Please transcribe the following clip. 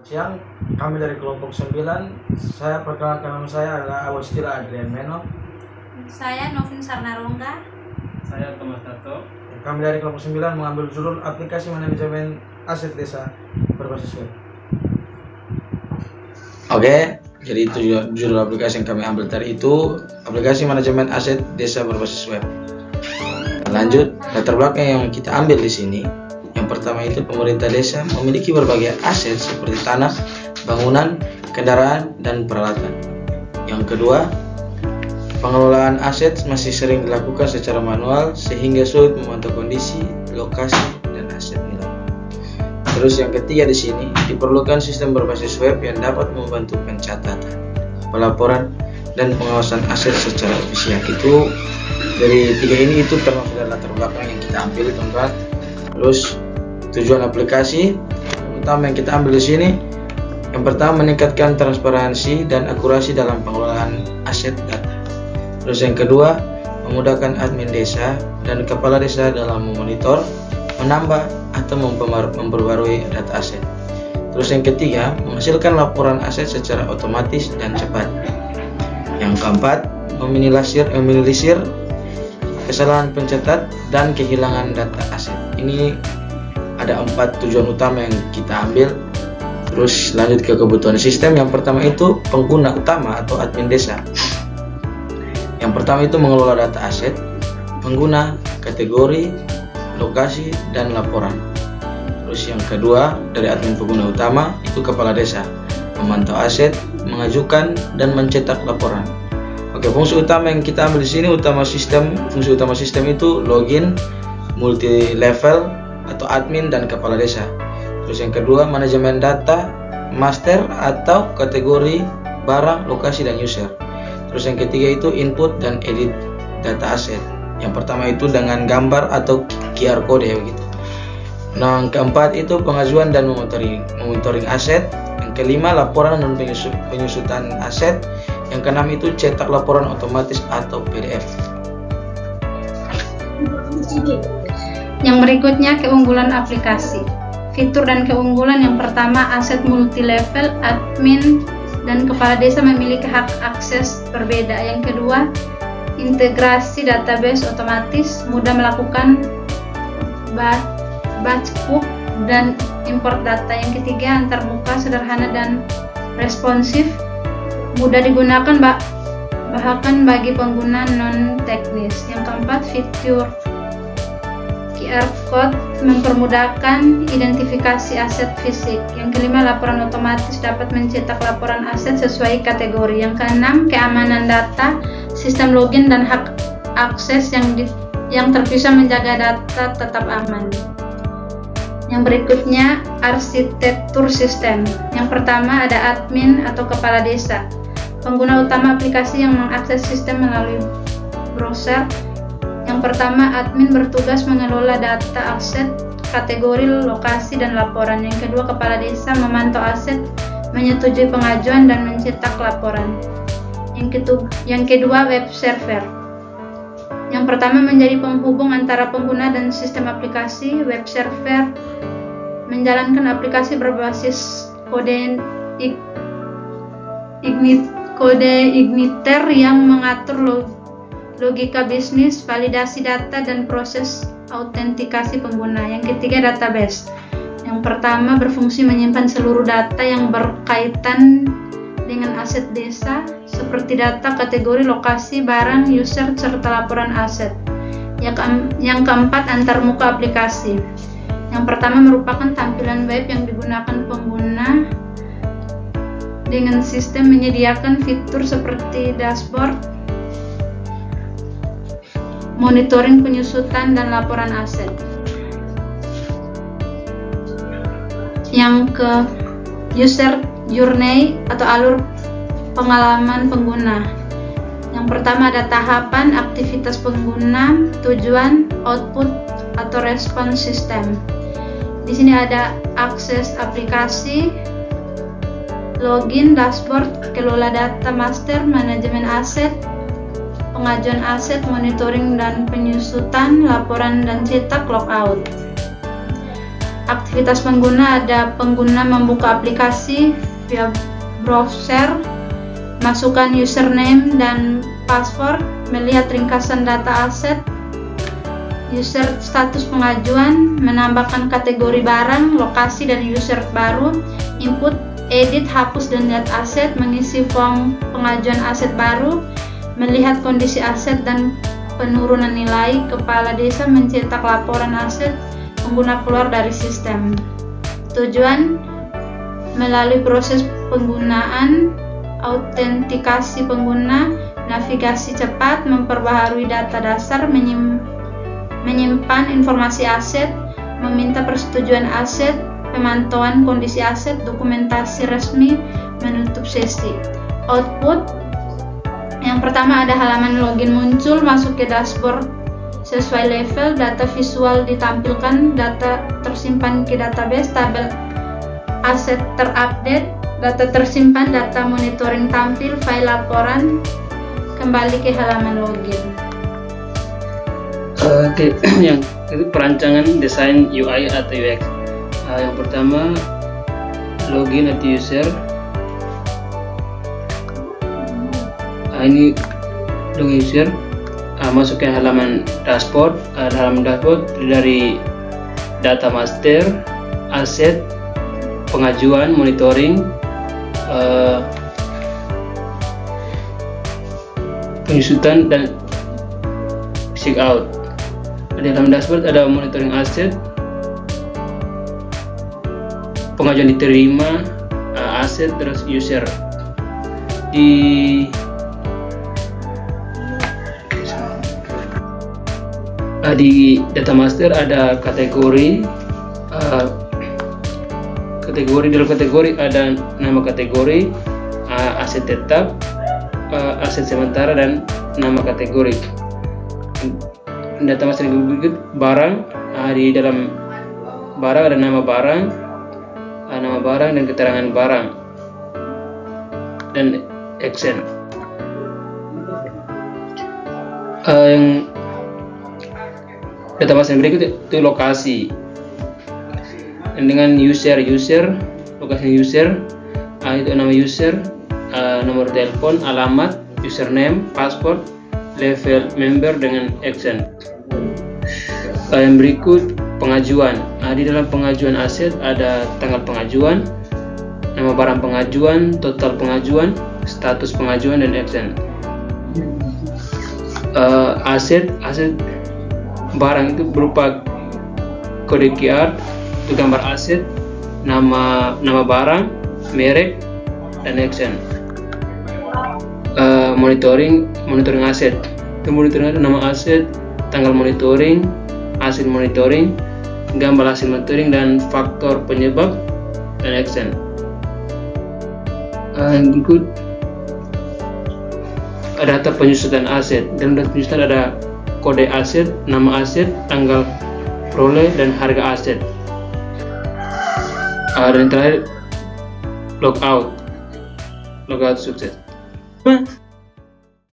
Siang, kami dari kelompok 9. Saya perkenalkan, nama saya adalah Awastira Adrian Meno. Saya Novin Sarnarongga. Saya Thomas Tato. Kami dari kelompok 9 mengambil judul aplikasi manajemen aset desa berbasis web. Oke, jadi itu judul aplikasi yang kami ambil tadi itu aplikasi manajemen aset desa berbasis web. Lanjut, latar belakang yang kita ambil di sini. Yang pertama itu pemerintah desa memiliki berbagai aset seperti tanah, bangunan, kendaraan, dan peralatan. Yang kedua, pengelolaan aset masih sering dilakukan secara manual sehingga sulit memantau kondisi, lokasi, dan aset nilai. Terus yang ketiga di sini diperlukan sistem berbasis web yang dapat membantu pencatatan, pelaporan, dan pengawasan aset secara efisien. Itu dari tiga ini itu termasuk dari latar belakang yang kita ambil, teman-teman. Terus tujuan aplikasi utama yang kita ambil di sini, yang pertama meningkatkan transparansi dan akurasi dalam pengelolaan aset data. Terus yang kedua, memudahkan admin desa dan kepala desa dalam memonitor, menambah atau memperbarui data aset. Terus yang ketiga, menghasilkan laporan aset secara otomatis dan cepat. Yang keempat, meminimalisir kesalahan pencatat dan kehilangan data aset. Ini ada 4 tujuan utama yang kita ambil. Terus lanjut ke kebutuhan sistem. Yang pertama itu pengguna utama atau admin desa. Yang pertama itu mengelola data aset, pengguna, kategori, lokasi, dan laporan. Terus yang kedua dari admin pengguna utama itu kepala desa, memantau aset, mengajukan, dan mencetak laporan. Oke, fungsi utama yang kita ambil di sini fungsi utama sistem itu login, multi level atau admin dan kepala desa. Terus yang kedua manajemen data, master atau kategori, barang, lokasi, dan user. Terus yang ketiga itu input dan edit data aset. Yang pertama itu dengan gambar atau QR code begitu. Nah, yang keempat itu pengajuan dan monitoring aset. Yang kelima laporan dan penyusutan aset. Yang keenam itu cetak laporan otomatis atau PDF. Yang berikutnya keunggulan aplikasi. Fitur dan keunggulan yang pertama, aset multi level, admin dan kepala desa memiliki hak akses berbeda. Yang kedua, integrasi database otomatis, mudah melakukan batchcook dan import data. Yang ketiga, antarmuka, sederhana dan responsif, mudah digunakan bahkan bagi pengguna non teknis. Yang keempat, fitur QR code mempermudahkan identifikasi aset fisik. Yang kelima, laporan otomatis dapat mencetak laporan aset sesuai kategori. Yang keenam, keamanan data, sistem login dan hak akses yang terpisah menjaga data tetap aman. Yang berikutnya, arsitektur sistem. Yang pertama ada admin atau kepala desa. Pengguna utama aplikasi yang mengakses sistem melalui browser. Yang pertama, admin bertugas mengelola data aset, kategori, lokasi, dan laporan. Yang kedua, kepala desa memantau aset, menyetujui pengajuan, dan mencetak laporan. Yang kedua, web server. Yang pertama, menjadi penghubung antara pengguna dan sistem aplikasi. Web server menjalankan aplikasi berbasis kode Igniter yang mengatur logika bisnis, validasi data, dan proses autentikasi pengguna. Yang ketiga, database. Yang pertama, berfungsi menyimpan seluruh data yang berkaitan dengan aset desa, seperti data, kategori, lokasi, barang, user, serta laporan aset. Yang keempat, antarmuka aplikasi. Yang pertama merupakan tampilan web yang digunakan pengguna dengan sistem menyediakan fitur seperti dashboard, monitoring, penyusutan, dan laporan aset. Yang ke user journey atau alur pengalaman pengguna. Yang pertama ada tahapan, aktivitas pengguna, tujuan, output atau respons sistem. Di sini ada akses aplikasi, login, dashboard, kelola data master, manajemen aset, pengajuan aset, monitoring dan penyusutan, laporan dan cetak, logout. Aktivitas pengguna ada pengguna membuka aplikasi via browser, masukkan username dan password, melihat ringkasan data aset, user status pengajuan, menambahkan kategori barang, lokasi dan user baru, input, edit, hapus dan lihat aset, mengisi form pengajuan aset baru, melihat kondisi aset dan penurunan nilai, kepala desa mencetak laporan aset, pengguna keluar dari sistem. Tujuan melalui proses penggunaan, autentikasi pengguna, navigasi cepat, memperbaharui data dasar, menyimpan informasi aset, meminta persetujuan aset, pemantauan kondisi aset, dokumentasi resmi, menutup sesi. Output yang pertama ada halaman login muncul, masuk ke dashboard sesuai level, data visual ditampilkan, data tersimpan ke database, tabel aset terupdate, data tersimpan, data monitoring tampil, file laporan, kembali ke halaman login. Oke, yang itu perancangan desain UI atau UX. Yang pertama login atau user. Ini login user. Masuk ke halaman dashboard. Halaman dashboard dari data master, aset, pengajuan, monitoring, penyusutan dan check out. Di dalam dashboard ada monitoring aset, pengajuan diterima, aset, terus user. Di data master ada kategori, dalam kategori ada nama kategori, aset tetap, aset sementara dan nama kategori. Data master berikut barang, di dalam barang ada nama barang dan keterangan barang dan action. Yang data master berikut itu lokasi dengan user, lokasi user, itu nama user, nomor telepon, alamat, username, password, level member dengan action. Yang berikut pengajuan. Di dalam pengajuan aset ada tanggal pengajuan, nama barang pengajuan, total pengajuan, status pengajuan dan action. Aset barang itu berupa kode QR, itu gambar aset, nama barang, merek dan action. Monitoring aset. Itu monitoring itu nama aset, tanggal monitoring, hasil monitoring, gambar hasil monitoring dan faktor penyebab dan action. Berikut data penyusutan aset. Dalam data penyusutan ada kode aset, nama aset, tanggal peroleh dan harga aset. Dan terakhir logout sukses.